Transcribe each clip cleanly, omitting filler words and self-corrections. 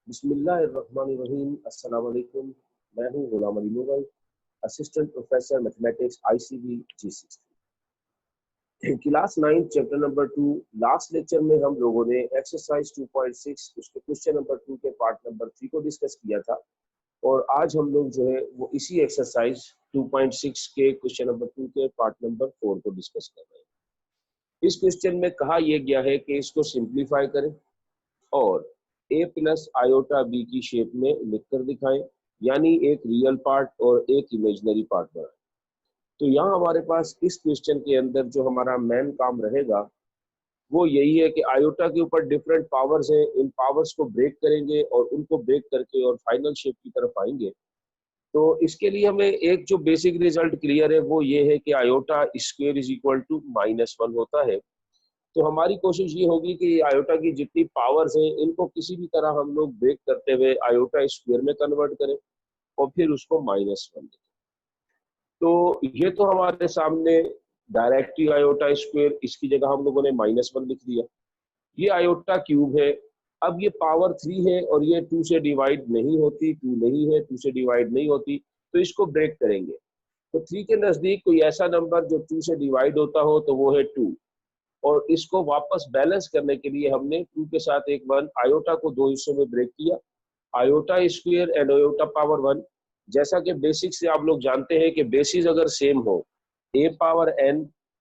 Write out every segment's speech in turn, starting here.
बिस्मिल्लाहिर्रहमानिर्रहीम। अस्सलाम वालेकुम। मैं हूं Ghulam Ali Mughal, assistant professor mathematics ICV G60, class 9 chapter number 2। Last lecture में हम लोगों ने एक्सरसाइज 2.6 उसके क्वेश्चन नंबर 2 के पार्ट नंबर 3 को डिस्कस किया था, और आज हम लोग जो है वो इसी एक्सरसाइज 2.6 के क्वेश्चन नंबर 2 के पार्ट नंबर 4 को डिस्कस कर रहे हैं। इस क्वेश्चन में कहा यह गया है कि इसको सिंप्लीफाई करें और a प्लस आयोटा b की शेप में लिखकर दिखाएं, यानी एक रियल पार्ट और एक इमेजिनरी पार्ट बनाएं। तो यहाँ हमारे पास इस क्वेश्चन के अंदर जो हमारा मेन काम रहेगा वो यही है कि आयोटा के ऊपर डिफरेंट पावर्स हैं, इन पावर्स को ब्रेक करेंगे और उनको ब्रेक करके और फाइनल शेप की तरफ आएंगे। तो इसके लिए हमें एक जो बेसिक रिजल्ट क्लियर है वो ये है कि iota square is equal to -1 होता है। तो हमारी कोशिश ये होगी कि आयोटा की जितनी पावर्स हैं इनको किसी भी तरह हम लोग ब्रेक करते हुए आयोटा स्क्वायर में कन्वर्ट करें और फिर उसको -1 दें। तो ये तो हमारे सामने डायरेक्ट ही आयोटा स्क्वायर, इसकी जगह हम लोगों ने -1 लिख दिया। ये आयोटा क्यूब है। अब ये पावर 3 है और ये 2 से डिवाइड नहीं होती, 2 नहीं है, 2 से डिवाइड नहीं होती, तो इसको ब्रेक करेंगे। तो 3 के नजदीक कोई ऐसा नंबर जो 2 से डिवाइड होता हो तो वो है 2, और इसको वापस बैलेंस करने के लिए हमने 2 के साथ एक 1 आयोटा को 2 हिस्सों में ब्रेक किया, iota square and iota power 1। जैसा कि बेसिक से आप लोग जानते हैं कि बेसिस अगर सेम हो a power n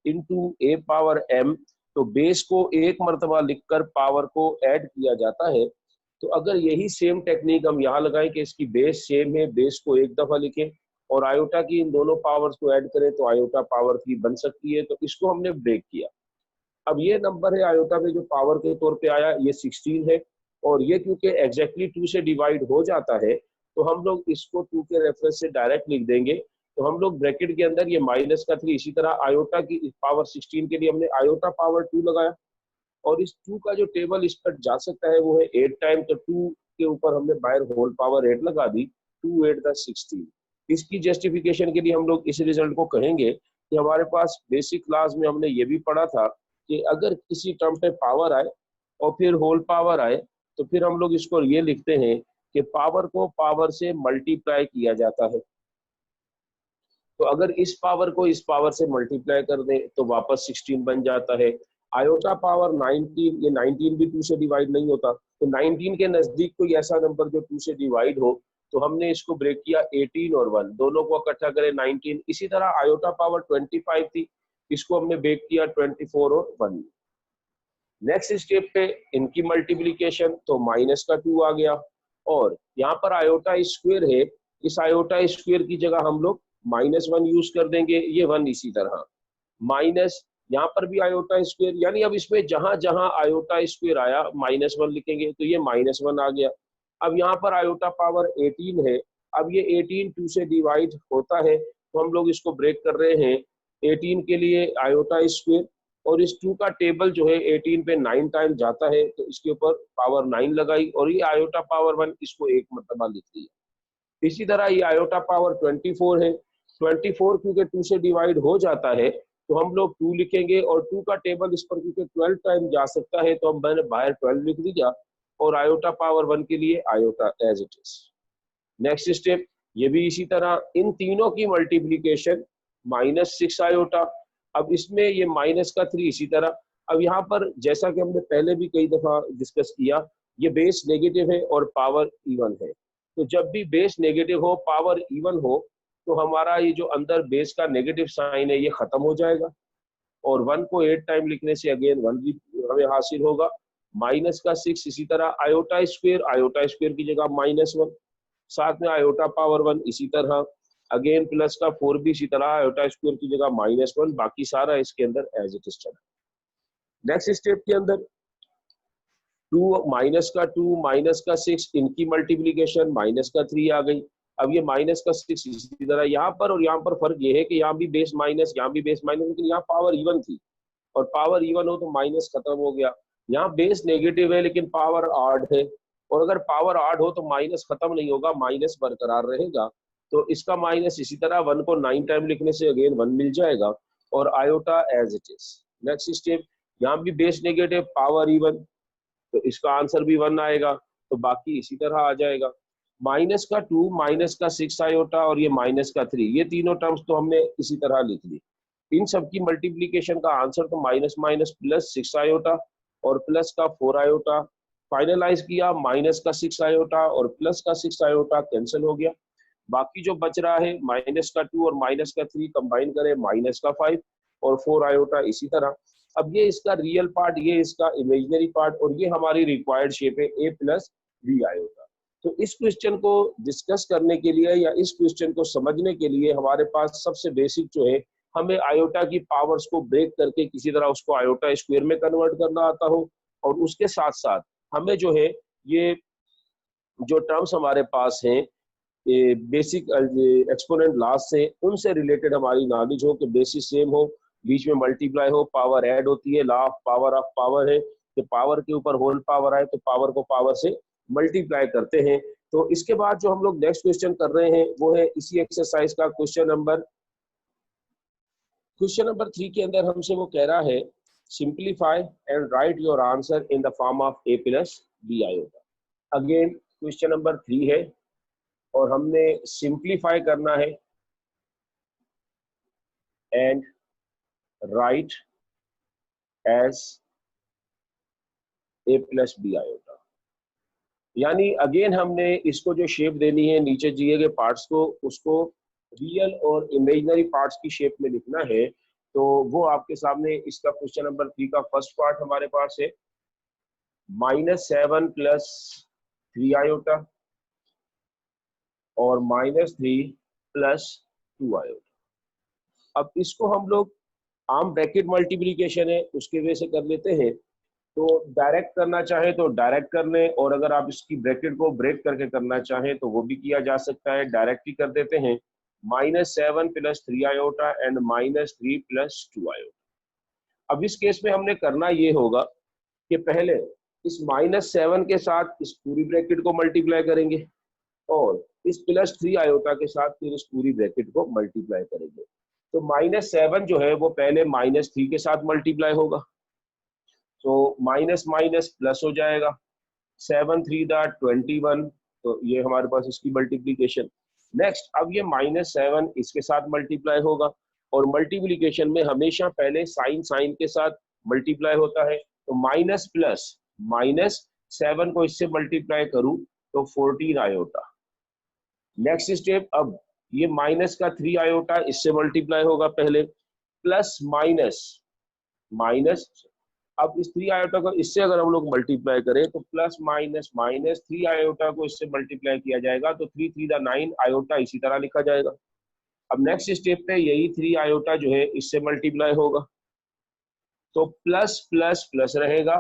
into a power m, तो बेस को एक मरतबा लिखकर पावर को ऐड किया जाता है। तो अगर यही सेम टेक्निक हम यहाँ लगाएं कि इसकी बेस सेम है, बेस को एक दफा लिखें और आयोटा की इन दोनों पावर्स को ऐड करें तो आयोटा पावर 3 बन सकती है। तो इसको हमने ब्रेक किया। अब ये नंबर है आयोटा में जो पावर के तौर पे आया, ये 16 है, और ये क्योंकि एग्जैक्टली 2 से डिवाइड हो जाता है तो हम लोग इसको 2 के रेफरेंस से डायरेक्ट लिख देंगे। तो हम लोग ब्रैकेट के अंदर ये -3, इसी तरह आयोटा की पावर 16 के लिए हमने आयोटा पावर 2 लगाया, और इस 2 का जो टेबल इस पर जा सकता है वो है 8 टाइम। तो 2 के ऊपर हमने बाहर होल पावर 8 लगा दी, 2 8 द 16। इसकी जस्टिफिकेशन के लिए हम लोग इस रिजल्ट को कहेंगे कि हमारे पास बेसिक क्लास में हमने ये भी पढ़ा था कि अगर किसी टर्म पे पावर आए और फिर होल पावर आए तो फिर हम लोग इसको ये लिखते हैं कि पावर को पावर से मल्टीप्लाई किया जाता है। तो अगर इस पावर को इस पावर से मल्टीप्लाई कर दें तो वापस 16 बन जाता है। आयोटा पावर 19, ये 19 भी 2 से डिवाइड नहीं होता, तो 19 के नजदीक कोई ऐसा नंबर जो 2 से डिवाइड हो तो हमने इसको ब्रेक किया 18 और 1, दोनों को इकट्ठा करें 19। इसी तरह आयोटा पावर 25 थी, इसको हमने ब्रेक किया 24 और 1। नेक्स्ट स्टेप पे इनकी मल्टीप्लीकेशन, तो -2 आ गया, और यहाँ पर आयोटा स्क्वायर है, इस आयोटा स्क्वायर की जगह हम लोग -1 यूज कर देंगे, ये 1 इसी तरह माइनस, यहाँ पर भी आयोटा स्क्वायर, यानी अब इसमें जहां जहां आयोटा स्क्वायर आया -1 लिखेंगे, तो ये -1 आ गया। अब यहाँ पर आयोटा पावर 18 है, अब ये 18 2 से डिवाइड होता है तो हम लोग इसको ब्रेक कर रहे हैं 18 के लिए आयोटा स्क्वायर, और इस 2 का टेबल जो है 18 पे 9 टाइम जाता है तो इसके ऊपर पावर 9 लगाई, और ये आयोटा पावर 1 इसको एक मरतबा लिख दिया। इसी तरह ये आयोटा पावर 24 है, 24 क्योंकि 2 से डिवाइड हो जाता है तो हम लोग 2 लिखेंगे, और 2 का टेबल इस पर क्योंकि 12 टाइम जा सकता है तो हम मैंने बाहर 12 लिख दिया, और आयोटा पावर 1 के लिए iota as it is. Next step, ये भी इसी तरह इन तीनों की मल्टीप्लीकेशन -6 आयोटा। अब इसमें ये -3 इसी तरह। अब यहाँ पर जैसा कि हमने पहले भी कई दफा डिस्कस किया, ये बेस नेगेटिव है और पावर इवन है। तो जब भी बेस नेगेटिव हो, पावर इवन हो, तो हमारा ये जो अंदर बेस का नेगेटिव साइन है ये खत्म हो जाएगा, और 1 को 8 टाइम लिखने से अगेन 1 भी हमें हासिल होगा। -6 इसी तरह आयोटा स्क्वायर की जगह -1, साथ में आयोटा पावर 1 इसी तरह, अगेन प्लस का 4 भी इसी तरह आयोटा स्क्वायर की जगह -1, बाकी सारा इसके अंदर एज इट इज चला। नेक्स्ट स्टेप के अंदर 2 -6 इनकी मल्टीप्लीकेशन -3 आ गई। अब ये -6 इसी तरह यहाँ पर, और यहाँ पर फर्क ये है कि यहाँ भी बेस माइनस, यहाँ भी बेस माइनस, लेकिन यहाँ पावर इवन थी, और पावर इवन हो तो माइनस खत्म हो गया। यहाँ बेस नेगेटिव है लेकिन पावर ऑड है, और अगर पावर ऑड हो तो माइनस खत्म नहीं होगा, माइनस बरकरार रहेगा। तो इसका माइनस इसी तरह 1 को 9 टाइम लिखने से अगेन 1 मिल जाएगा, और iota as it is. Next step, यहाँ भी बेस नेगेटिव पावर इवन, तो इसका आंसर भी 1 आएगा। तो बाकी इसी तरह आ जाएगा। माइनस का 2, माइनस का 6 आयोटा और ये माइनस का 3, ये तीनों टर्म्स तो हमने इसी तरह लिख ली। इन सब की मल्टीप्लीकेशन का आंसर तो माइनस माइनस प्लस 6 आयोटा और प्लस का 4 आयोटा। फाइनलाइज किया, माइनस का 6 आयोटा और प्लस का 6 आयोटा कैंसिल हो गया। बाकी जो बच रहा है माइनस का 2 और माइनस का 3 कंबाइन करें, माइनस का 5 और 4 आयोटा इसी तरह। अब ये इसका रियल पार्ट, ये इसका इमेजिनरी पार्ट, और ये हमारी रिक्वायर्ड शेप है a प्लस बी आयोटा। तो इस क्वेश्चन को डिस्कस करने के लिए या इस क्वेश्चन को समझने के लिए हमारे पास सबसे बेसिक जो है, हमें आयोटा की पावर्स को ब्रेक करके किसी तरह उसको आयोटा स्क्वायर में कन्वर्ट करना आता हो, और उसके साथ साथ हमें जो है ये जो टर्म्स हमारे पास हैं ये बेसिक एक्सपोनेंट लास्ट से, उनसे रिलेटेड हमारी नॉलेज हो कि बेसिस सेम हो, बीच में मल्टीप्लाई हो, पावर ऐड होती है, लॉ ऑफ पावर है कि पावर के ऊपर होल पावर आए तो पावर को पावर से मल्टीप्लाई करते हैं। तो इसके बाद जो हम लोग नेक्स्ट क्वेश्चन कर रहे हैं वो है इसी एक्सरसाइज का क्वेश्चन नंबर 3 के अंदर हमसे वो कह रहा है simplify and write your answer in the form of a plus b iota. Again question number 3 है और हमने सिंप्लीफाई करना है and write as a plus b iota. यानी अगेन हमने इसको जो शेप देनी है नीचे दिए गए पार्ट्स को, उसको रियल और इमेजिनरी पार्ट्स की शेप में लिखना है। तो वो आपके सामने इसका क्वेश्चन नंबर 3 का फर्स्ट पार्ट हमारे पास है -7 प्लस 3 आयोटा और -3 प्लस 2 आयोटा। अब इसको हम लोग आम ब्रैकेट मल्टीप्लीकेशन है उसके वजह से कर लेते हैं। तो डायरेक्ट करना चाहे तो डायरेक्ट कर लें, और अगर आप इसकी ब्रैकेट को ब्रेक करके करना चाहें तो वो भी किया जा सकता है। डायरेक्ट ही कर देते हैं, -7 plus 3 iota and -3 plus 2 iota. अब इस केस में हमने करना ये होगा कि पहले इस -7 के साथ इस पूरी ब्रैकेट को मल्टीप्लाई करेंगे और इस +3 आयोटा के साथ फिर इस पूरी ब्रैकेट को मल्टीप्लाई करेंगे। तो -7 जो है वो पहले -3 के साथ मल्टीप्लाई होगा, तो माइनस माइनस प्लस हो जाएगा, 7 3 21, तो ये हमारे पास इसकी मल्टीप्लीकेशन। नेक्स्ट अब ये -7 इसके साथ मल्टीप्लाई होगा, और मल्टीप्लीकेशन में हमेशा पहले साइन साइन के साथ मल्टीप्लाई होता है। तो माइनस प्लस -7 को इससे मल्टीप्लाई करूं तो 14 आयोटा। नेक्स्ट स्टेप, अब ये माइनस का 3 आयोटा इससे मल्टीप्लाई होगा पहले, प्लस माइनस अब इस 3 आयोटा को इससे अगर हम लोग मल्टीप्लाई करें तो प्लस माइनस 3 आयोटा को इससे मल्टीप्लाई किया जाएगा, तो 3 3 9 आयोटा इसी तरह लिखा जाएगा। अब नेक्स्ट स्टेप पे यही 3 आयोटा जो है इससे मल्टीप्लाई होगा, तो प्लस प्लस प्लस रहेगा,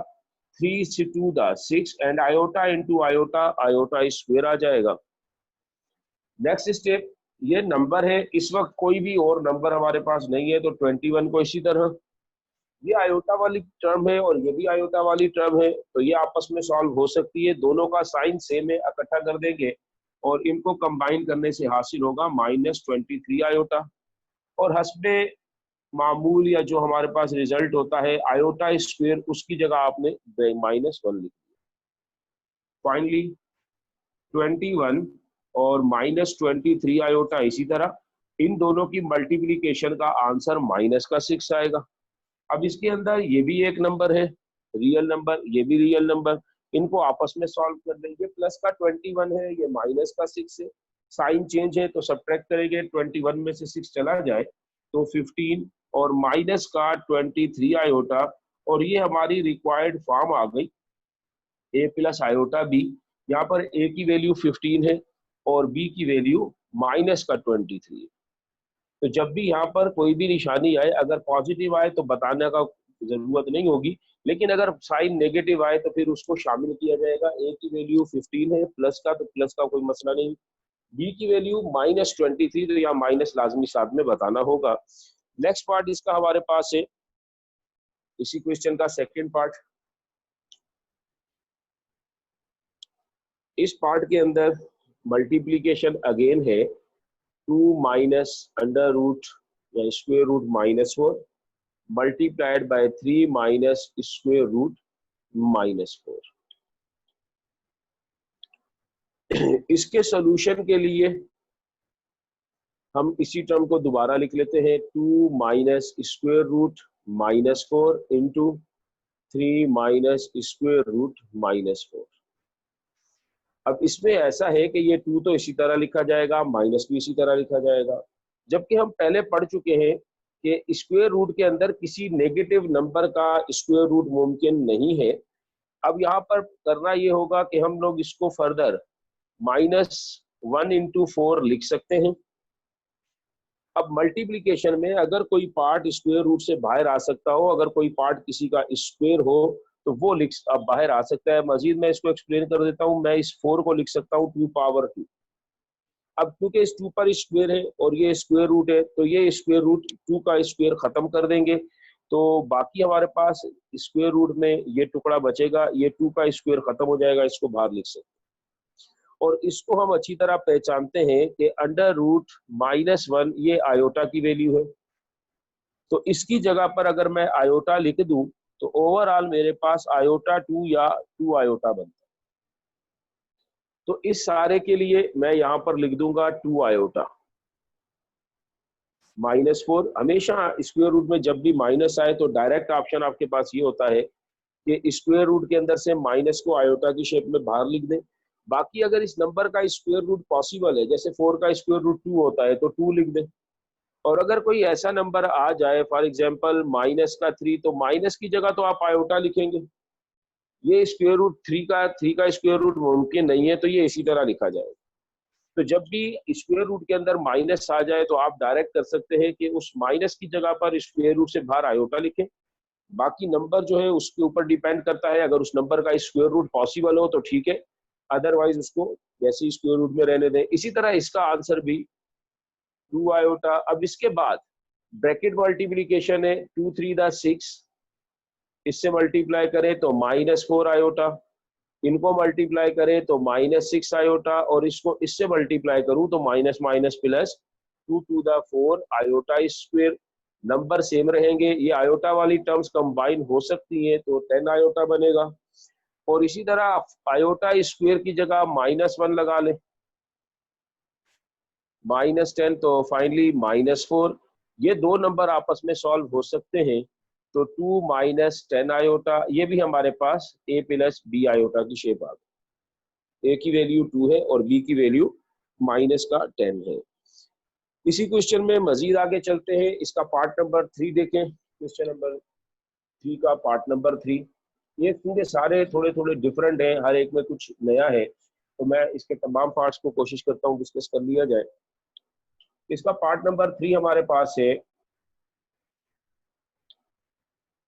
3 से 2 6 and iota into iota, iota square आ जाएगा। नेक्स्ट स्टेप, ये नंबर है, इस वक्त कोई भी और नंबर हमारे पास नहीं है, तो 21 को इसी तरह, ये आयोटा वाली टर्म है और ये भी आयोटा वाली टर्म है, तो ये आपस में सॉल्व हो सकती है। दोनों का साइन सेम है, इकट्ठा कर देंगे और इनको कंबाइन करने से हासिल होगा -23 आयोटा। और हस्बे मामूल या जो हमारे पास रिजल्ट होता है आयोटा स्क्वायर, उसकी जगह आपने -1 लिख दिया। फाइनली 21 और -23 आयोटा इसी तरह, इन दोनों की मल्टीप्लीकेशन का आंसर -6 आएगा। अब इसके अंदर ये भी एक नंबर है रियल नंबर, ये भी रियल नंबर, इनको आपस में सॉल्व कर देंगे। प्लस का 21 है, ये माइनस का 6 है, साइन चेंज है तो सब्ट्रैक्ट करेंगे, 21 में से 6 चला जाए तो 15 और माइनस का 23 आयोटा, और ये हमारी रिक्वायर्ड फॉर्म आ गई a प्लस आयोटा बी। यहाँ पर a की वैल्यू 15 है और b की वैल्यू माइनस का 23 है। तो जब भी यहाँ पर कोई भी निशानी आए, अगर पॉजिटिव आए तो बताने का जरूरत नहीं होगी, लेकिन अगर साइन नेगेटिव आए तो फिर उसको शामिल किया जाएगा। ए की वैल्यू 15 है प्लस का, तो प्लस का कोई मसला नहीं। बी की वैल्यू -23, तो यहाँ माइनस लाजमी साथ में बताना होगा। नेक्स्ट पार्ट इसका हमारे पास है इसी क्वेश्चन का सेकेंड पार्ट। इस पार्ट के अंदर मल्टीप्लीकेशन अगेन है 2 माइनस अंडर रूट या square root -4 multiplied by 3 minus square root -4। इसके सोल्यूशन के लिए हम इसी टर्म को दोबारा लिख लेते हैं, 2 minus square root -4 into 3 minus square root -4। अब इसमें ऐसा है कि ये 2 तो इसी तरह लिखा जाएगा, माइनस भी इसी तरह लिखा जाएगा, जबकि हम पहले पढ़ चुके हैं कि स्क्वायर रूट के अंदर किसी नेगेटिव नंबर का स्क्वायर रूट मुमकिन नहीं है। अब यहाँ पर करना ये होगा कि हम लोग इसको फर्दर -1 इंटू 4 लिख सकते हैं। अब मल्टीप्लिकेशन में अगर कोई पार्ट स्क्वायर रूट से बाहर आ सकता हो, अगर कोई पार्ट किसी का स्क्वायर हो तो वो अब बाहर आ सकता है। मजीद मैं इसको एक्सप्लेन कर देता हूँ। मैं इस 4 को लिख सकता हूँ 2 पावर 2। अब क्योंकि इस 2 पर स्क्वायर है और ये स्क्वायर रूट है, तो ये स्क्वायर रूट 2 का स्क्वायर खत्म कर देंगे, तो बाकी हमारे पास स्क्वायर रूट में ये टुकड़ा बचेगा, ये 2 का स्क्वायर खत्म हो जाएगा, इसको बाहर लिख सकते हैं। और इसको हम अच्छी तरह पहचानते हैं कि अंडर रूट -1 ये आयोटा की वैल्यू है, तो इसकी जगह पर अगर मैं आयोटा लिख दूं तो ओवरऑल मेरे पास आयोटा 2 या 2 आयोटा बनता है। तो इस सारे के लिए मैं यहां पर लिख दूंगा 2 आयोटा। -4 हमेशा स्क्वायर रूट में जब भी माइनस आए तो डायरेक्ट ऑप्शन आपके पास ये होता है कि स्क्वायर रूट के अंदर से माइनस को आयोटा की शेप में बाहर लिख दें। बाकी अगर इस नंबर का स्क्वायर रूट पॉसिबल है, जैसे 4 का स्क्वायर रूट 2 होता है, तो 2 लिख दें। और अगर कोई ऐसा नंबर आ जाए फॉर एग्जांपल -3, तो माइनस की जगह तो आप आयोटा लिखेंगे। ये स्क्वायर रूट 3 का स्क्वायर रूट मुमकिन नहीं है, तो ये इसी तरह लिखा जाएगा। तो जब भी स्क्वायर रूट के अंदर माइनस आ जाए तो आप डायरेक्ट कर सकते हैं कि उस माइनस की जगह पर स्क्वायर रूट से बाहर आयोटा लिखें। बाकी नंबर जो है उसके ऊपर डिपेंड करता है, अगर उस नंबर का स्क्वायर रूट पॉसिबल हो तो ठीक है, अदरवाइज उसको वैसे ही स्क्वायर रूट में रहने दें। इसी तरह इसका आंसर भी 2 आयोटा। अब इसके बाद ब्रैकेट मल्टीप्लीकेशन है, 2 3 6, इससे मल्टीप्लाई करें तो -4 आयोटा, इनको मल्टीप्लाई करें तो -6 आयोटा, और इसको इससे मल्टीप्लाई करूं तो minus minus plus 2 to the 4 iota square. Number same रहेंगे, ये आयोटा वाली टर्म्स कंबाइन हो सकती हैं, तो 10 आयोटा बनेगा। और इसी तरह आयोटा स्क्वायर की जगह -1 लगा लें, -10, तो फाइनली -4। ये दो नंबर आपस में सॉल्व हो सकते हैं, तो 2 - 10 आयोटा, ये भी हमारे पास a + b आयोटा की शेप आ गई। a की वैल्यू 2 है और b की वैल्यू -10 है। इसी क्वेश्चन में मजीद आगे चलते हैं, इसका पार्ट नंबर 3 देखें। क्वेश्चन नंबर 3 का पार्ट नंबर 3, ये क्योंकि सारे थोड़े थोड़े डिफरेंट हैं, हर एक में कुछ नया है, तो मैं इसके तमाम पार्ट्स को कोशिश करता हूँ डिस्कस कर लिया जाए। इसका पार्ट नंबर 3 हमारे पास है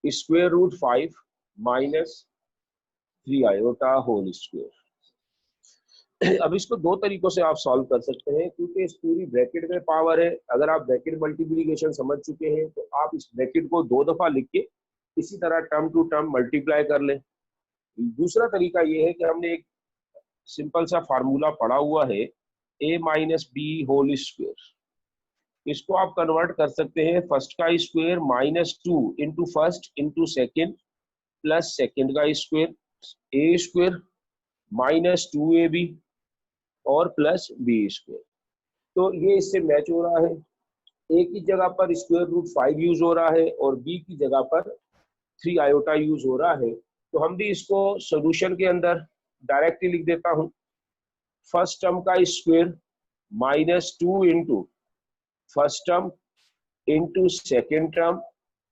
square root 5 - 3 iota whole square. अब इसको दो तरीकों से आप सॉल्व कर सकते हैं, क्योंकि इस पूरी ब्रैकेट में पावर है। अगर आप ब्रैकेट मल्टीप्लिकेशन समझ चुके हैं तो आप इस ब्रैकेट को 2 दफा लिख के इसी तरह टर्म टू टर्म मल्टीप्लाई कर लें। दूसरा तरीका ये है कि हमने एक सिंपल सा फार्मूला पढ़ा हुआ है, a - b होल स्क्वायर। इसको आप कन्वर्ट कर सकते हैं, फर्स्ट का square -2 into first into second plus second का स्क्वायर, a स्क्वायर -2ab और प्लस b स्क्वायर। तो ये इससे मैच हो रहा है। a की जगह पर स्क्वायर रूट 5 यूज हो रहा है और b की जगह पर 3 आयोटा यूज हो रहा है। तो हम भी इसको सॉल्यूशन के अंदर डायरेक्टली लिख देता हूं, फर्स्ट टर्म का square -2 into first term into second term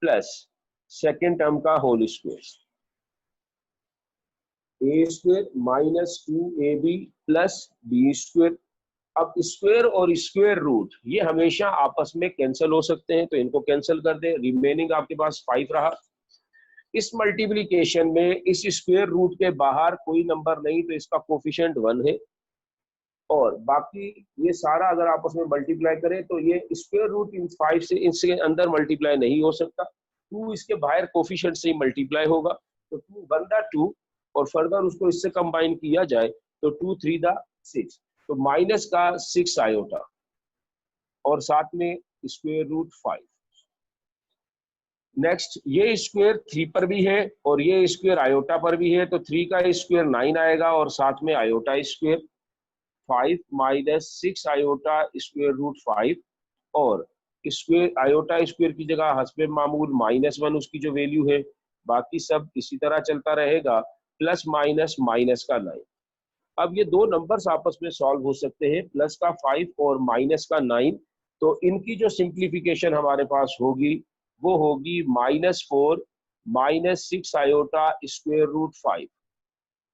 plus second term का whole square, a square -2ab plus b square. अब स्क्वायर और स्क्वायर रूट ये हमेशा आपस में कैंसिल हो सकते हैं, तो इनको कैंसिल कर दे, रिमेनिंग आपके पास 5 रहा। इस मल्टीप्लिकेशन में इस स्क्वायर रूट के बाहर कोई नंबर नहीं, तो इसका कोफिशिएंट 1 है। और बाकी ये सारा अगर आपस में मल्टीप्लाई करें तो ये स्क्वायर रूट इन 5 से इसके अंदर मल्टीप्लाई नहीं हो सकता, 2 इसके बाहर कोफिशिएंट से ही मल्टीप्लाई होगा। तो 2 बनता 2 और फर्दर उसको इससे कंबाइन किया जाए तो 2 3 6, तो माइनस का 6 आयोटा और साथ में स्क्वायर रूट 5। नेक्स्ट ये स्क्वायर 3 पर भी है और ये स्क्वायर आयोटा पर भी है, तो 3 का स्क्वायर 9 आएगा और साथ में iota square. 5 minus 6 iota square root 5 और स्क्वायर आयोटा स्क्वायर की जगह हस्बे मामूल -1 उसकी जो वैल्यू है, बाकी सब इसी तरह चलता रहेगा, प्लस माइनस माइनस का 9। अब ये दो नंबर्स आपस में सॉल्व हो सकते हैं, प्लस का 5 और माइनस का 9। तो इनकी जो सिंप्लीफिकेशन हमारे पास होगी वो होगी -4 माइनस 6 आयोटा स्क्वायर रूट 5।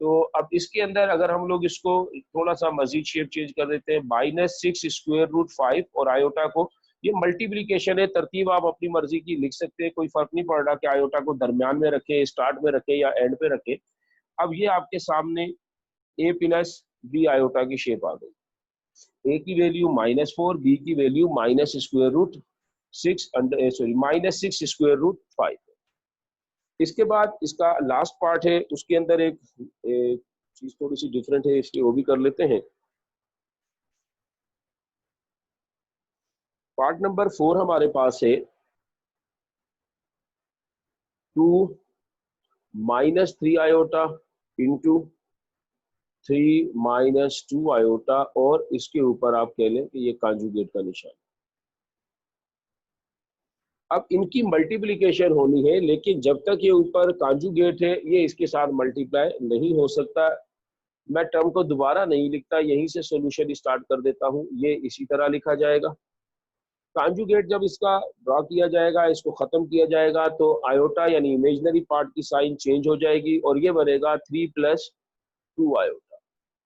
तो अब इसके अंदर अगर हम लोग इसको थोड़ा सा मजीद शेप चेंज कर देते हैं, -6 स्क्वायर रूट 5 और आयोटा को, ये मल्टीप्लीकेशन है, तरतीब आप अपनी मर्जी की लिख सकते हैं, कोई फर्क नहीं पड़ रहा कि आयोटा को दरमियान में रखे, स्टार्ट में रखे या एंड पे रखे। अब ये आपके सामने a प्लस बी आयोटा की शेप आ गई। a की वैल्यू -4, b की वैल्यू -6 स्क्वायर रूट 5। इसके बाद इसका लास्ट पार्ट है, उसके अंदर एक चीज थोड़ी सी डिफरेंट है, इसलिए वो भी कर लेते हैं। पार्ट नंबर 4 हमारे पास है 2 -3 आयोटा इंटू 3 -2 आयोटा और इसके ऊपर आप कह लें कि ये कॉन्जुगेट का निशान। अब इनकी मल्टीप्लिकेशन होनी है, लेकिन जब तक ये ऊपर कॉन्जुगेट है ये इसके साथ मल्टीप्लाई नहीं हो सकता। मैं टर्म को दोबारा नहीं लिखता, यहीं से सॉल्यूशन स्टार्ट कर देता हूं। ये इसी तरह लिखा जाएगा। कॉन्जुगेट जब इसका ड्रॉ किया जाएगा, इसको खत्म किया जाएगा, तो आयोटा यानी इमेजिनरी पार्ट की साइन चेंज हो जाएगी और ये बनेगा 3 + 2 आयोटा।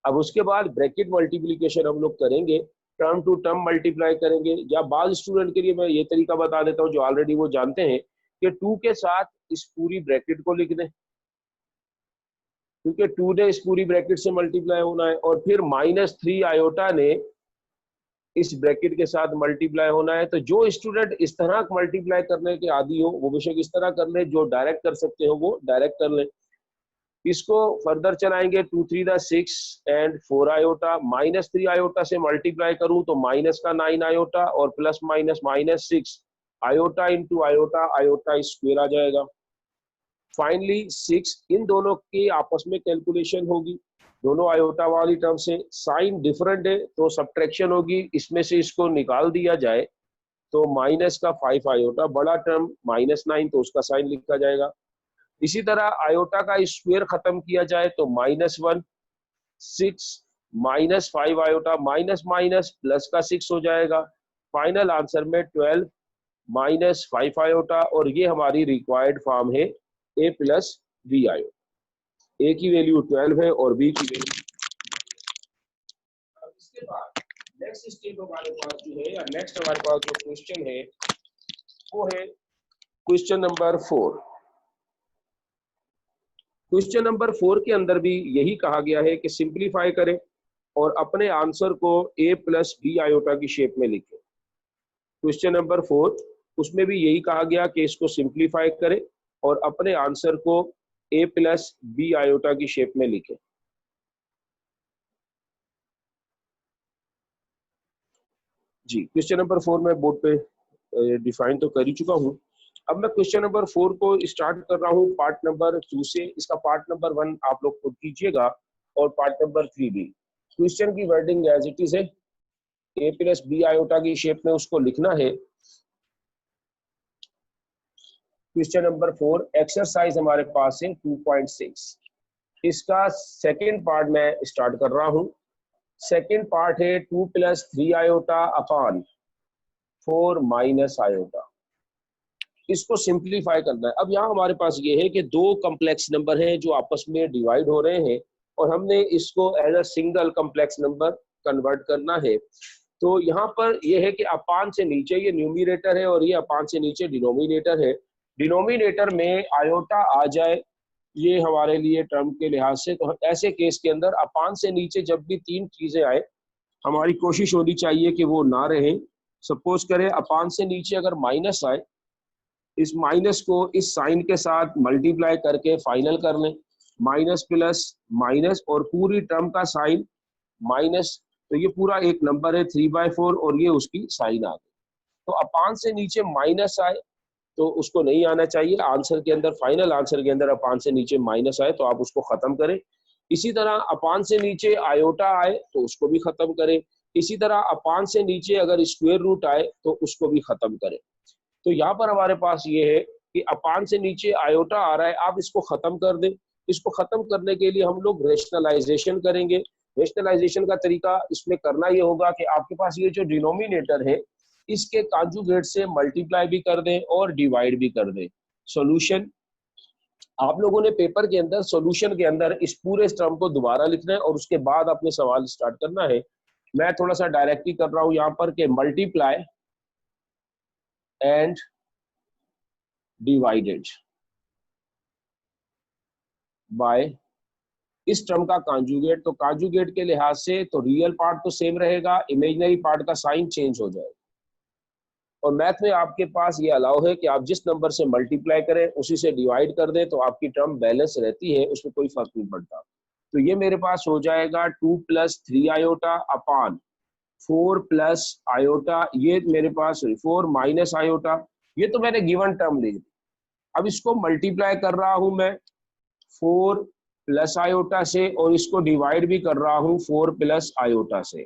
अब उसके बाद ब्रैकेट मल्टीप्लिकेशन हम लोग करेंगे, टर्म टू टर्म मल्टीप्लाई करेंगे। या बाल स्टूडेंट के लिए मैं ये तरीका बता देता हूँ जो ऑलरेडी वो जानते हैं कि 2 के साथ इस पूरी ब्रैकेट को लिख दें, क्योंकि 2 ने इस पूरी ब्रैकेट से मल्टीप्लाई होना है, और फिर -3 आयोटा ने इस ब्रैकेट के साथ मल्टीप्लाई होना है। तो जो स्टूडेंट इस तरह मल्टीप्लाई करने के आदी हो वो बेशक इस तरह कर ले, जो डायरेक्ट कर सकते हो वो डायरेक्ट कर ले। इसको फर्दर चलाएंगे, 2 3 दा 6 एंड 4 आयोटा, -3 आयोटा से मल्टीप्लाई करूं तो माइनस का 9 आयोटा और plus minus -6 iota into iota, iota square आ जाएगा। फाइनली 6, इन दोनों की आपस में कैलकुलेशन होगी, दोनों आयोटा वाली टर्म से। साइन डिफरेंट है तो सब्ट्रैक्शन होगी, इसमें से इसको निकाल दिया जाए तो माइनस का 5 आयोटा, बड़ा टर्म -9 तो उसका साइन लिखा जाएगा। इसी तरह आयोटा का स्क्वायर खत्म किया जाए तो -1 6 -5 आयोटा, माइनस माइनस प्लस का 6 हो जाएगा। फाइनल आंसर में 12 -5 आयोटा, और ये हमारी रिक्वायर्ड फॉर्म है a + b आयोटा। a की वैल्यू 12 है और b की वैल्यू। इसके बाद नेक्स्ट स्टेप हमारे पास जो है, या नेक्स्ट हमारे पास जो क्वेश्चन है वो है क्वेश्चन नंबर 4। क्वेश्चन नंबर 4 के अंदर भी यही कहा गया है कि सिंप्लीफाई करें और अपने आंसर को a + b आयोटा की शेप में लिखें। क्वेश्चन नंबर 4 उसमें भी यही कहा गया कि इसको सिंप्लीफाई करें और अपने आंसर को a + b आयोटा की शेप में लिखें। जी, क्वेश्चन नंबर 4 मैं बोर्ड पे डिफाइन तो कर ही चुका हूं। अब मैं क्वेश्चन नंबर 4 को स्टार्ट कर रहा हूं पार्ट नंबर 2 से। इसका पार्ट नंबर 1 आप लोग खुद कीजिएगा और पार्ट नंबर 3 भी। क्वेश्चन की वर्डिंग एज इट इज है, a + b आयोटा की शेप में उसको लिखना है। क्वेश्चन नंबर 4 एक्सरसाइज हमारे पास है 2.6। इसका सेकेंड पार्ट मैं स्टार्ट कर रहा हूं। सेकेंड पार्ट है 2 + 3 आयोटा अपॉन 4 - आयोटा। इसको सिंप्लीफाई करना है। अब यहाँ हमारे पास ये है कि दो कम्प्लेक्स नंबर हैं जो आपस में डिवाइड हो रहे हैं और हमने इसको as a single complex number convert करना है। तो यहाँ पर यह है कि अपान से नीचे ये न्यूमरेटर है और ये अपान से नीचे डिनोमिनेटर है। डिनोमिनेटर में आयोटा आ जाए ये हमारे लिए टर्म के लिहाज से, तो ऐसे केस के अंदर अपान से नीचे जब भी तीन चीजें आए हमारी कोशिश होनी चाहिए कि वो ना रहे। सपोज करें अपान से नीचे अगर माइनस आए, इस माइनस को इस साइन के साथ मल्टीप्लाई करके फाइनल कर लें, माइनस प्लस माइनस और पूरी टर्म का साइन माइनस, तो ये पूरा एक नंबर है 3/4 और ये उसकी साइन आ गई। तो अपान से नीचे माइनस आए तो उसको नहीं आना चाहिए आंसर के अंदर, फाइनल आंसर के अंदर अपान से नीचे माइनस आए तो आप उसको खत्म करें। इसी तरह अपान से नीचे आयोटा आए तो उसको भी खत्म करें। इसी तरह अपान से नीचे अगर स्क्वायर रूट आए तो उसको भी खत्म करें। तो यहाँ पर हमारे पास ये है कि अपान से नीचे आयोटा आ रहा है, आप इसको खत्म कर दें। इसको खत्म करने के लिए हम लोग रेशनलाइजेशन करेंगे। रेशनलाइजेशन का तरीका इसमें करना ये होगा कि आपके पास ये जो डिनोमिनेटर है इसके कांजुगेट से मल्टीप्लाई भी कर दें और डिवाइड भी कर दें। सॉल्यूशन, आप लोगों ने पेपर के अंदर सॉल्यूशन के अंदर इस पूरे टर्म को दोबारा लिखना है और उसके बाद अपने सवाल स्टार्ट करना है। मैं थोड़ा सा डायरेक्ट ही कर रहा हूं यहाँ पर कि मल्टीप्लाई एंड डिवाइडेड बाय इस टर्म का कांजुगेट। तो कांजुगेट के लिहाज से तो रियल पार्ट तो सेम रहेगा, इमेजिनरी पार्ट का साइन चेंज हो जाएगा। और मैथ में आपके पास ये अलाउ है कि आप जिस नंबर से मल्टीप्लाई करें उसी से डिवाइड कर दें तो आपकी टर्म बैलेंस रहती है, उसमें कोई फर्क नहीं पड़ता। तो ये मेरे पास हो जाएगा 2 + 3 आयोटा अपान 4 + आयोटा, ये मेरे पास 4 - आयोटा, ये तो मैंने गिवन टर्म ली। अब इसको मल्टीप्लाई कर रहा हूं मैं 4 + आयोटा से और इसको डिवाइड भी कर रहा हूं 4 + आयोटा से।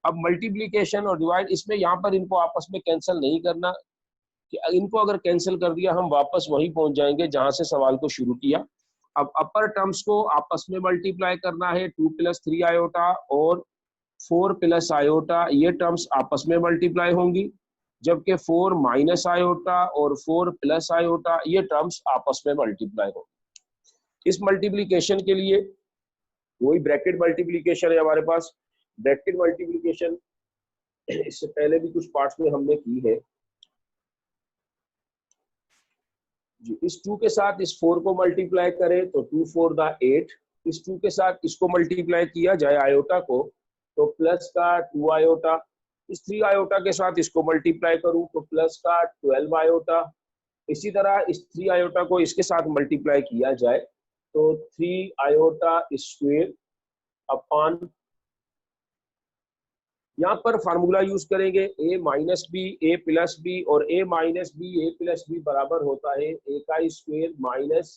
अब मल्टीप्लीकेशन और डिवाइड, इसमें यहाँ पर इनको आपस में कैंसिल नहीं करना कि इनको अगर कैंसिल कर दिया हम वापस वहीं पहुंच जाएंगे जहां से सवाल को शुरू किया। अब अपर टर्म्स को आपस में मल्टीप्लाई करना है, 2 + 3 आयोटा और 4 + आयोटा, ये टर्म्स आपस में मल्टीप्लाई होंगी, जबकि 4 - आयोटा और 4 + आयोटा ये टर्म्स आपस में मल्टीप्लाई होंगी। इस मल्टीप्लीकेशन के लिए वही ब्रैकेट मल्टीप्लीकेशन है हमारे पास। ब्रैकेट मल्टीप्लीकेशन इससे पहले भी कुछ पार्ट्स में हमने की है जी। इस 2 के साथ इस 4 को मल्टीप्लाई करें तो 2 × 4 = 8। इस 2 के साथ इसको मल्टीप्लाई किया जाए आयोटा को तो प्लस का 2 आयोटा। इस 3 आयोटा के साथ इसको मल्टीप्लाई करूं तो प्लस का 12 आयोटा। इसी तरह इस 3 आयोटा को इसके साथ मल्टीप्लाई किया जाए तो 3 आयोटा स्क्वायर अपान, यहाँ पर फार्मूला यूज करेंगे a - b a + b और a - b a + b बराबर होता है a का स्क्वायर माइनस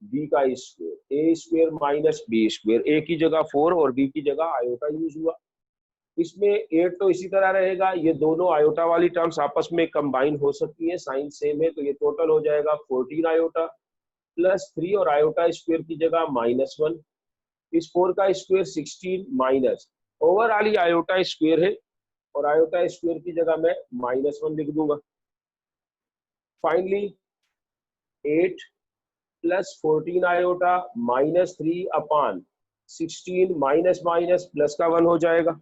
b का स्क्वायर, a² - b²। a की जगह 4 और b की जगह आयोटा यूज हुआ। इसमें 8 तो इसी तरह रहेगा, ये दोनों आयोटा वाली टर्म्स आपस में कंबाइन हो सकती है, साइन सेम है, तो ये टोटल हो जाएगा 14 आयोटा प्लस 3 और आयोटा स्क्वायर की जगह -1, इस 4 का स्क्वायर 16 माइनस ओवरऑल ये आयोटा स्क्वायर है और आयोटा स्क्वायर की जगह मैं -1 लिख दूंगा। फाइनली 8 + 14 आयोटा -3 अपान 16 माइनस माइनस प्लस का 1 हो जाएगा।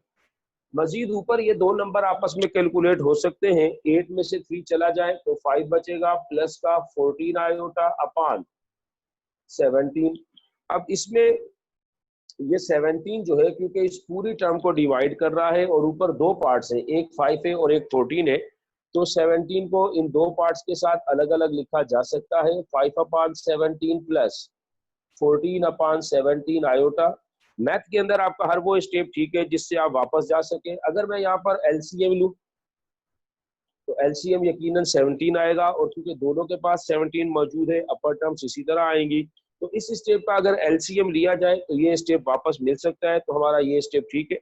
मजीद ऊपर ये दो नंबर आपस में कैलकुलेट हो सकते हैं, 8 में से 3 चला जाए तो 5 बचेगा प्लस का 14 आयोटा अपान 17। अब इसमें ये 17 जो है क्योंकि इस पूरी टर्म को डिवाइड कर रहा है और ऊपर दो पार्ट्स हैं, एक 5 है और एक 14 है, तो 17 को इन दो पार्ट्स के साथ अलग अलग लिखा जा सकता है। 5/17 प्लस 14/17 आयोटा। मैथ के अंदर आपका हर वो स्टेप ठीक है जिससे आप वापस जा सके। अगर मैं यहाँ पर एलसीएम लूं तो एलसीएम यकीनन 17 आएगा और क्योंकि दोनों के पास 17 मौजूद है अपर टर्म्स इसी तरह आएंगी। तो इस स्टेप का अगर एलसीएम लिया जाए तो ये स्टेप वापस मिल सकता है, तो हमारा ये स्टेप ठीक है।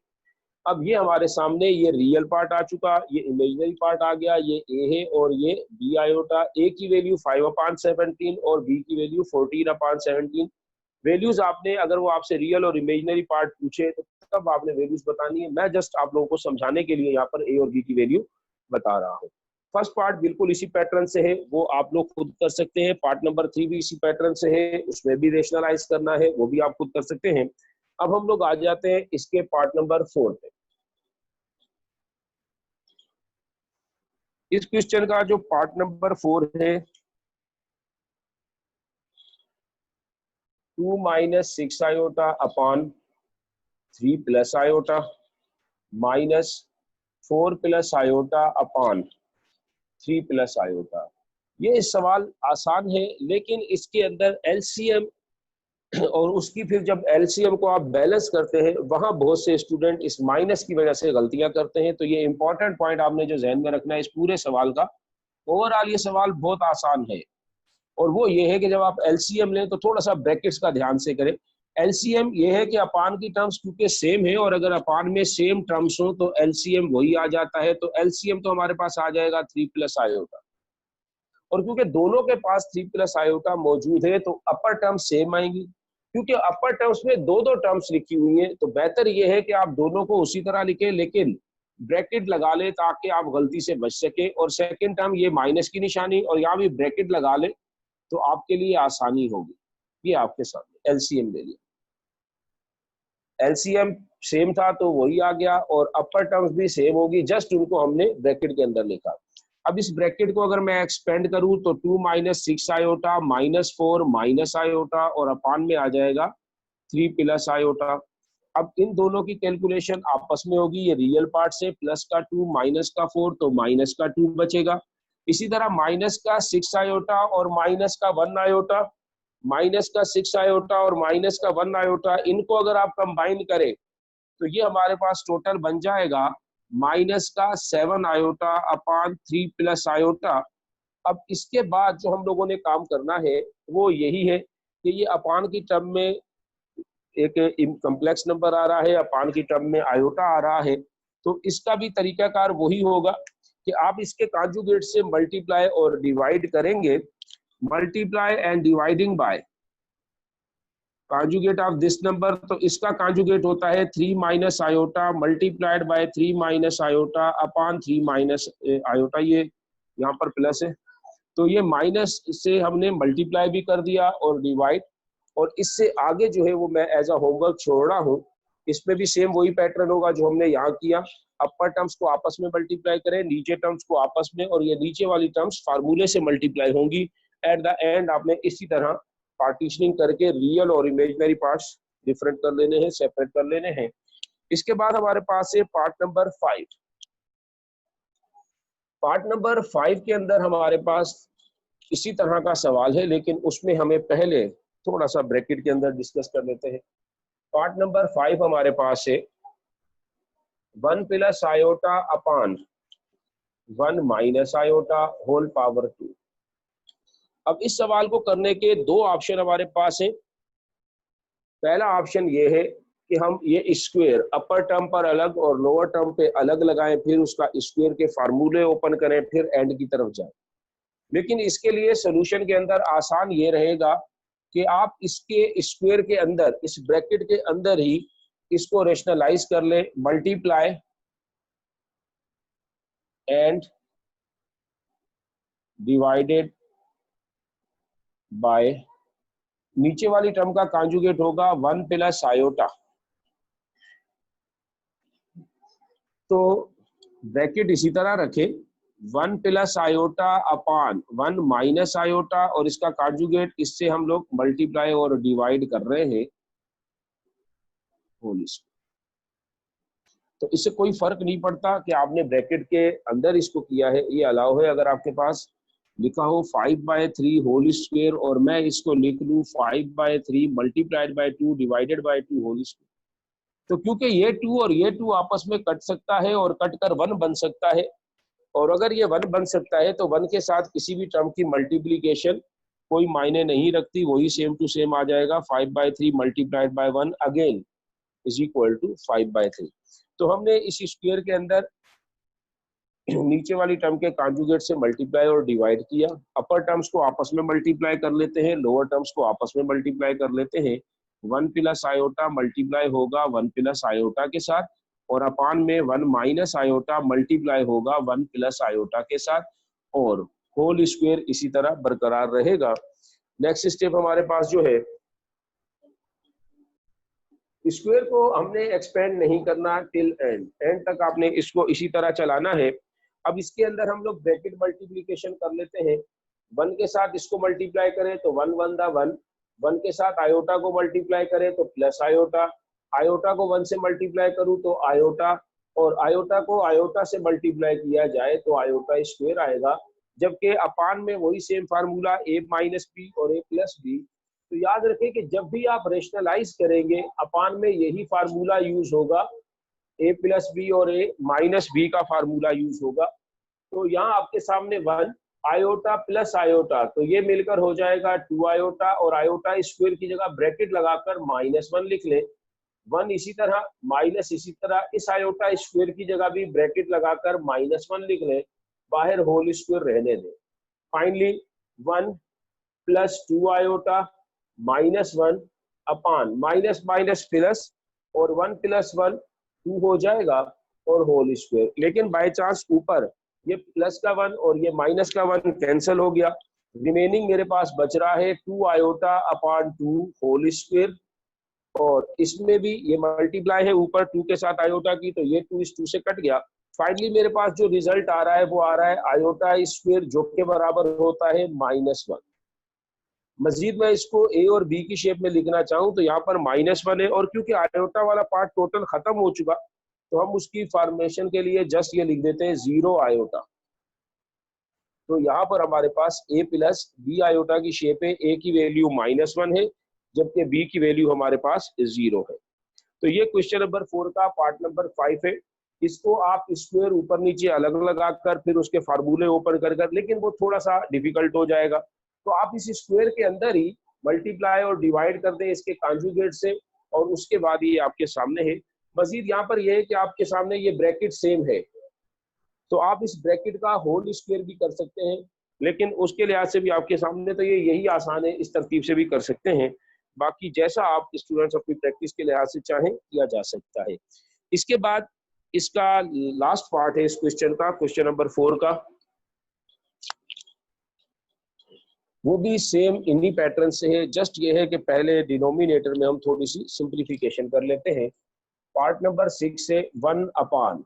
अब ये हमारे सामने ये रियल पार्ट आ चुका, ये इमेजिनरी पार्ट आ गया, ये ए है और ये बी आयोटा। ए की वैल्यू 5/17 और बी की वैल्यू 14/17। वैल्यूज आपने अगर वो आपसे रियल और इमेजिनरी पार्ट पूछे तो तब आपने वैल्यूज बतानी है। मैं जस्ट आप लोगों को समझाने के लिए यहाँ पर ए और बी की वैल्यू बता रहा हूँ। फर्स्ट पार्ट बिल्कुल इसी पैटर्न से है, वो आप लोग खुद कर सकते हैं। पार्ट नंबर 3 भी इसी पैटर्न से है, उसमें भी रेशनलाइज करना है, वो भी आप खुद कर सकते हैं। अब हम लोग आ जाते हैं इसके पार्ट नंबर 4 पे। इस क्वेश्चन का जो पार्ट नंबर 4 है, 2 - 6 iota upon 3 plus iota minus 4 plus iota upon 3 plus iota. ये सवाल आसान है लेकिन इसके अंदर एलसीएम और उसकी फिर जब एलसीएम को आप बैलेंस करते हैं वहां बहुत से स्टूडेंट इस माइनस की वजह से गलतियां करते हैं। तो ये इंपॉर्टेंट पॉइंट आपने जो जहन में रखना है इस पूरे सवाल का। ओवरऑल ये सवाल बहुत आसान है और वो ये है कि जब आप एलसीएम लें तो थोड़ा सा ब्रैकेट्स का ध्यान से करें। एलसीएम ये है कि अपान की टर्म्स क्योंकि सेम है और अगर अपान में सेम टर्म्स हो तो एलसीएम वही आ जाता है। तो एलसीएम तो हमारे पास आ जाएगा 3 प्लस आयोटा, और क्योंकि दोनों के पास 3 प्लस आयोटा मौजूद है तो अपर टर्म्स सेम आएंगी। क्योंकि अपर टर्म्स में दो दो टर्म्स लिखी हुई हैं तो बेहतर यह है कि आप दोनों को उसी तरह लिखें, लेकिन ब्रैकेट लगा ले ताकि आप गलती से बच सके। और सेकंड टर्म ये माइनस की निशानी और यहाँ भी ब्रैकेट लगा ले तो आपके लिए आसानी होगी। ये आपके सामने एलसीएम ले लिया, एलसीएम सेम था तो वही आ गया और अपर टर्म्स भी सेम होगी, जस्ट उनको हमने ब्रैकेट के अंदर लिखा। अब इस ब्रैकेट को अगर मैं एक्सपेंड करूं तो 2 minus 6 iota minus 4 minus iota और अपान में आ जाएगा 3 प्लस आयोटा। अब इन दोनों की कैलकुलेशन आपस में होगी, ये रियल पार्ट से प्लस का 2 माइनस का 4 तो माइनस का 2 बचेगा। इसी तरह माइनस का 6 आयोटा और माइनस का 1 आयोटा, माइनस का 6 आयोटा और माइनस का 1 आयोटा, इनको अगर आप कंबाइन करें तो ये हमारे पास टोटल बन जाएगा माइनस का 7 आयोटा अपान 3 प्लस आयोटा। अब इसके बाद जो हम लोगों ने काम करना है वो यही है कि ये अपान की टर्म में एक कॉम्प्लेक्स नंबर आ रहा है, अपान की टर्म में आयोटा आ रहा है, तो इसका भी तरीकाकार वही होगा कि आप इसके कॉन्जुगेट से मल्टीप्लाई और डिवाइड करेंगे। Multiply and dividing by conjugate of this number, तो इसका कॉन्जुगेट होता है 3 minus iota multiplied by 3 minus iota upon 3 minus iota. ये यहाँ पर प्लस है तो ये माइनस से हमने मल्टीप्लाई भी कर दिया और डिवाइड, और इससे आगे जो है वो मैं एज अ होमवर्क छोड़ रहा हूँ। इसमें भी सेम वही पैटर्न होगा जो हमने यहाँ किया, अपर टर्म्स को आपस में मल्टीप्लाई करें, नीचे टर्म्स को आपस में, और ये नीचे वाली टर्म्स फार्मूले से मल्टीप्लाई होंगी। एट द एंड आपने इसी तरह पार्टीशनिंग करके रियल और इमेजिनरी पार्ट्स डिफरेंट कर लेने हैं, सेपरेट कर लेने हैं। इसके बाद हमारे पास है पार्ट नंबर 5। पार्ट नंबर 5 के अंदर हमारे पास इसी तरह का सवाल है, लेकिन उसमें हमें पहले थोड़ा सा ब्रैकेट के अंदर डिस्कस कर लेते हैं। पार्ट नंबर 5 हमारे पास है 1 प्लस आयोटा अपान 1 माइनस आयोटा होल पावर 2। अब इस सवाल को करने के दो ऑप्शन हमारे पास है। पहला ऑप्शन ये है कि हम ये स्क्वायर अपर टर्म पर अलग और लोअर टर्म पे अलग लगाएं, फिर उसका स्क्वायर के फार्मूले ओपन करें, फिर एंड की तरफ जाएं। लेकिन इसके लिए सॉल्यूशन के अंदर आसान ये रहेगा कि आप इसके स्क्वायर के अंदर, इस ब्रैकेट के अंदर ही इसको रेशनलाइज कर ले, मल्टीप्लाई एंड डिवाइडेड बाय, नीचे वाली टर्म का कॉन्जुगेट होगा 1 प्लस आयोटा। तो ब्रैकेट इसी तरह रखे 1 प्लस आयोटा अपान 1 माइनस आयोटा, और इसका कॉन्जुगेट इससे हम लोग मल्टीप्लाई और डिवाइड कर रहे हैं होल स्क्वायर। तो इससे कोई फर्क नहीं पड़ता कि आपने ब्रैकेट के अंदर इसको किया है, ये अलाउ है। अगर आपके पास लिखा हो 5/3 होल स्क्वायर और मैं इसको लिख लूं 5/3 multiplied by 2 divided by 2 whole square, तो क्योंकि ये 2 और ये 2 आपस में कट सकता है और कट कर 1 बन सकता है, और अगर ये 1 बन सकता है तो 1 के साथ किसी भी टर्म की मल्टीप्लीकेशन कोई मायने नहीं रखती, वही सेम टू सेम आ जाएगा। 5/3 multiplied by 1 again is equal to 5/3। तो हमने इस स्क्वायर के अंदर नीचे वाली टर्म के कॉन्जुगेट से मल्टीप्लाई और डिवाइड किया। अपर टर्म्स को आपस में मल्टीप्लाई कर लेते हैं, लोअर टर्म्स को आपस में मल्टीप्लाई कर लेते हैं। 1 प्लस आयोटा मल्टीप्लाई होगा 1 प्लस आयोटा के साथ, और अपान में 1 माइनस आयोटा मल्टीप्लाई होगा 1 प्लस आयोटा के साथ, और होल स्क्वायर इसी तरह बरकरार रहेगा। नेक्स्ट स्टेप हमारे पास जो है, स्क्वायर को हमने एक्सपेंड नहीं करना टिल एंड, एंड तक आपने इसको इसी तरह चलाना है। अब इसके अंदर हम लोग ब्रैकेट मल्टीप्लिकेशन कर लेते हैं। 1 के साथ इसको मल्टीप्लाई करें तो 1 1 दा 1, 1 के साथ आयोटा को मल्टीप्लाई करें तो प्लस आयोटा, आयोटा को 1 से मल्टीप्लाई करूं तो आयोटा, और आयोटा को आयोटा से मल्टीप्लाई किया जाए तो आयोटा स्क्वायर आएगा। जबकि अपान में वही same formula a minus b और a प्लस बी। तो याद रखें कि जब भी आप रेशनलाइज करेंगे अपान में यही फार्मूला यूज होगा, a प्लस बी और a माइनस बी का फार्मूला यूज होगा। तो यहाँ आपके सामने 1 आयोटा प्लस आयोटा, तो ये मिलकर हो जाएगा 2 आयोटा, और आयोटा स्क्वायर की जगह ब्रैकेट लगाकर -1 लिख ले। 1 इसी तरह माइनस, इसी तरह इस आयोटा स्क्वायर की जगह भी ब्रैकेट लगाकर -1 लिख ले, बाहर होल स्क्वायर रहने दे। Finally 1 plus 2 iota -1 upon minus minus plus, और 1 प्लस 1 2 हो जाएगा, और होल स्क्वायर। लेकिन बाय चांस ऊपर ये प्लस का 1 और ये माइनस का 1 कैंसिल हो गया, रिमेनिंग मेरे पास बच रहा है 2 आयोटा अपान 2 होल स्क्वायर, और इसमें भी ये मल्टीप्लाई है ऊपर 2 के साथ आयोटा की, तो ये 2 इस 2 से कट गया। फाइनली मेरे पास जो रिजल्ट आ रहा है वो आ रहा है आयोटा स्क्वायर, जो के बराबर होता है -1। मजीद मैं इसको ए और बी की शेप में लिखना चाहूँ तो यहाँ पर -1 है, और क्योंकि आयोटा वाला पार्ट टोटल खत्म हो चुका, तो हम उसकी फॉर्मेशन के लिए जस्ट ये लिख देते हैं 0 आयोटा। तो यहाँ पर हमारे पास a प्लस बी आयोटा की शेप है, a की वैल्यू -1 है, जबकि b की वैल्यू हमारे पास 0 है। तो ये क्वेश्चन नंबर 4 का पार्ट नंबर 5 है। इसको आप स्क्वायर ऊपर नीचे अलग लगाकर फिर उसके फार्मूले ओपन कर, लेकिन वो थोड़ा सा डिफिकल्ट हो जाएगा, तो आप इस स्क्वायर के अंदर ही मल्टीप्लाई और डिवाइड कर दें इसके कॉन्जुगेट से, और उसके बाद ये आपके सामने है। मजीद यहाँ पर यह है कि आपके सामने ये ब्रैकेट सेम है, तो आप इस ब्रैकेट का होल स्क्वायर भी कर सकते हैं, लेकिन उसके लिहाज से भी आपके सामने तो ये यही आसान है, इस तरतीब से भी कर सकते हैं। बाकी जैसा आप स्टूडेंट्स अपनी प्रैक्टिस के लिहाज से चाहें किया जा सकता है। इसके बाद इसका लास्ट पार्ट है इस क्वेश्चन का, क्वेश्चन नंबर 4 का, वो भी सेम इन्हीं पैटर्न से है। जस्ट ये है कि पहले डिनोमिनेटर में हम थोड़ी सी सिंप्लीफिकेशन कर लेते हैं। पार्ट नंबर 6 से 1 अपान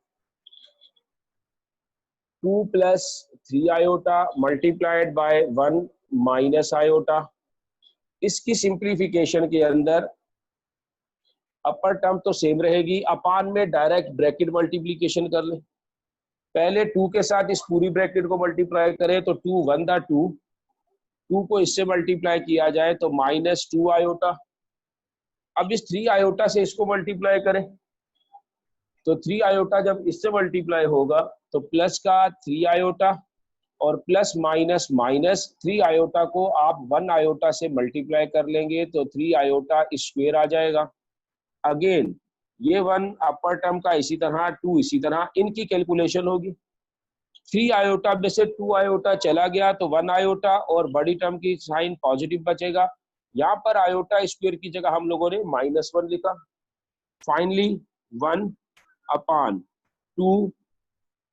2 plus 3 iota multiplied by 1 minus iota. इसकी सिंप्लीफिकेशन के अंदर अपर टर्म तो सेम रहेगी, अपान में डायरेक्ट ब्रैकेट मल्टीप्लीकेशन कर ले। पहले 2 के साथ इस पूरी ब्रैकेट को मल्टीप्लाई करें तो 2 1 दा 2, 2 को इससे मल्टीप्लाई किया जाए तो -2 आयोटा। अब इस 3 आयोटा से इसको मल्टीप्लाई करें तो 3 आयोटा जब इससे मल्टीप्लाई होगा तो प्लस का 3 आयोटा, और प्लस माइनस माइनस 3 आयोटा को आप 1 आयोटा से मल्टीप्लाई कर लेंगे तो 3 आयोटा स्क्वायर आ जाएगा। अगेन ये 1 अपर टर्म का इसी तरह, 2 इसी तरह, इनकी कैलकुलेशन होगी। 3 आयोटा में से 2 आयोटा चला गया तो 1 आयोटा, और बड़ी टर्म की साइन पॉजिटिव बचेगा। यहाँ पर आयोटा स्क्वायर की जगह हम लोगों ने -1 लिखा। फाइनली 1 अपान 2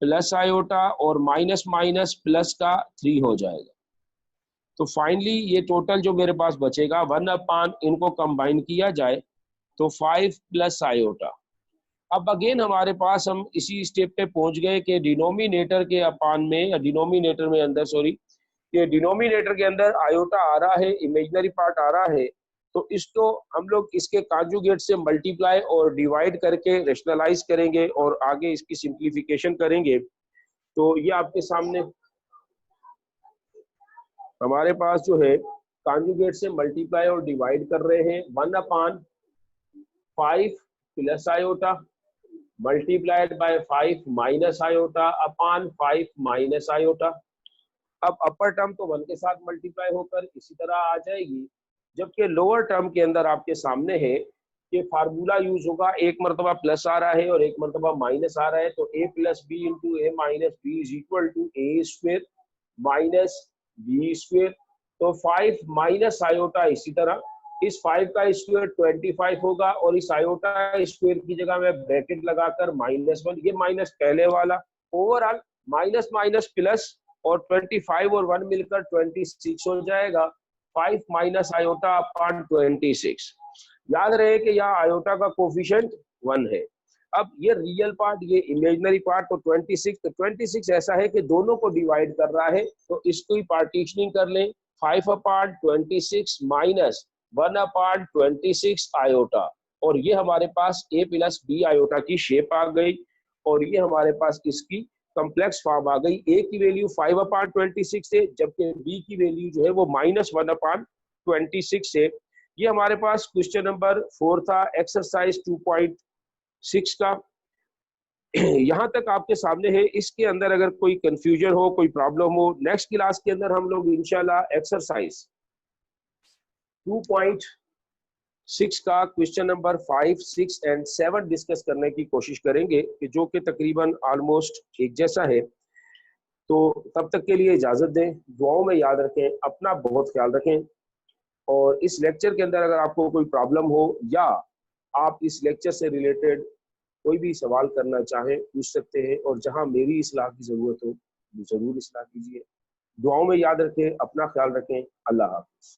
प्लस आयोटा, और माइनस माइनस प्लस का 3 हो जाएगा। तो फाइनली ये टोटल जो मेरे पास बचेगा 1 अपान, इनको कंबाइन किया जाए तो 5 प्लस आयोटा। अब अगेन हमारे पास हम इसी स्टेप पे पहुंच गए कि डिनोमिनेटर के अपान में, या डिनोमिनेटर में अंदर सॉरी, कि डिनोमिनेटर के अंदर आयोटा आ रहा है, इमेजिनरी पार्ट आ रहा है, तो इसको हम लोग इसके कॉन्जुगेट से मल्टीप्लाई और डिवाइड करके रेशनलाइज करेंगे और आगे इसकी सिंप्लीफिकेशन करेंगे। तो ये आपके सामने हमारे पास जो है कॉन्जुगेट से मल्टीप्लाई और डिवाइड कर रहे हैं। 1 अपान 5 plus iota multiplied by 5 minus iota upon 5 minus iota. अब अपर टर्म तो 1 के साथ मल्टीप्लाई होकर इसी तरह आ जाएगी, जबकि लोअर टर्म के अंदर आपके सामने है कि फार्मूला यूज होगा, एक मरतबा प्लस आ रहा है और एक मरतबा माइनस आ रहा है, तो a plus b into a minus b is equal to a square minus b square. तो 5 माइनस आयोटा इसी तरह, इस 5 का स्क्वायर 25 होगा, और इस आयोटा स्क्वायर की जगह में ब्रैकेट लगाकर -1, ये माइनस पहले वाला, ओवरऑल माइनस माइनस प्लस, और 25 और 1 मिलकर 26 हो जाएगा। 5 माइनस आयोटा अपॉन 26। याद रहे कि यहाँ आयोटा का कोफिशिएंट 1 है। अब ये रियल पार्ट, ये इमेजिनरी पार्ट, तो 26, तो 26 ऐसा है कि दोनों को डिवाइड कर रहा है, तो इसको ही पार्टीशनिंग कर लें। 5 अपॉन 26 माइनस 1 अपॉन 26 आयोटा, और ये हमारे पास a प्लस बी आयोटा की शेप आ गई, और ये हमारे पास इसकी कॉम्प्लेक्स फॉर्म आ गई। a की वैल्यू 5 अपॉन 26 है, जबकि b की वैल्यू जो है वो -1 अपॉन 26 है। ये हमारे पास क्वेश्चन नंबर 4 था, एक्सरसाइज 2.6 का। यहाँ तक आपके सामने है। इसके अंदर अगर कोई कंफ्यूजन हो, कोई प्रॉब्लम हो, नेक्स्ट क्लास के अंदर हम लोग इंशाल्लाह एक्सरसाइज 2.6 का क्वेश्चन नंबर 5, 6 एंड 7 डिस्कस करने की कोशिश करेंगे, कि जो कि तकरीबन ऑलमोस्ट एक जैसा है। तो तब तक के लिए इजाजत दें, दुआओं में याद रखें, अपना बहुत ख्याल रखें। और इस लेक्चर के अंदर अगर आपको कोई प्रॉब्लम हो या आप इस लेक्चर से रिलेटेड कोई भी सवाल करना चाहें, पूछ सकते हैं, और जहां मेरी इस्लाह की जरूरत हो जरूर इस्लाह कीजिए। दुआओं में याद रखें, अपना ख्याल रखें। अल्लाह हाफ़िज़।